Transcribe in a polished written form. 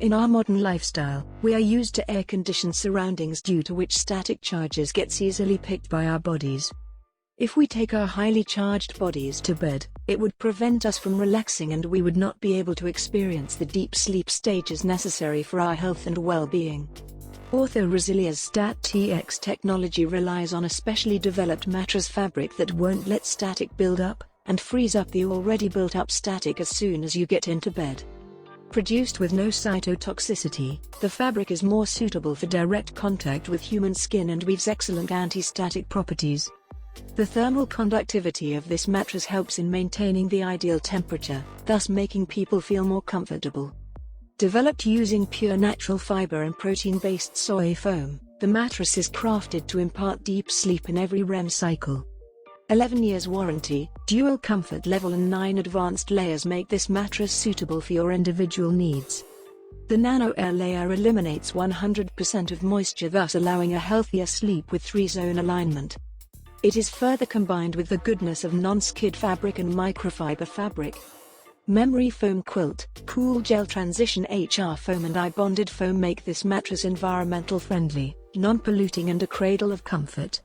In our modern lifestyle, we are used to air-conditioned surroundings due to which static charges gets easily picked by our bodies. If we take our highly charged bodies to bed, it would prevent us from relaxing and we would not be able to experience the deep sleep stages necessary for our health and well-being. Ortho-Resilia's StatTX technology relies on a specially developed mattress fabric that won't let static build up, and frees up the already built-up static as soon as you get into bed. Produced with no cytotoxicity, the fabric is more suitable for direct contact with human skin and weaves excellent anti-static properties. The thermal conductivity of this mattress helps in maintaining the ideal temperature, thus making people feel more comfortable. Developed using pure natural fiber and protein-based soy foam, the mattress is crafted to impart deep sleep in every REM cycle. 11 years warranty, dual comfort level and 9 advanced layers make this mattress suitable for your individual needs. The Nano Air layer eliminates 100% of moisture, thus allowing a healthier sleep with 3-zone alignment. It is further combined with the goodness of non-skid fabric and microfiber fabric. Memory foam quilt, cool gel transition HR foam and I-bonded foam make this mattress environmental friendly, non-polluting and a cradle of comfort.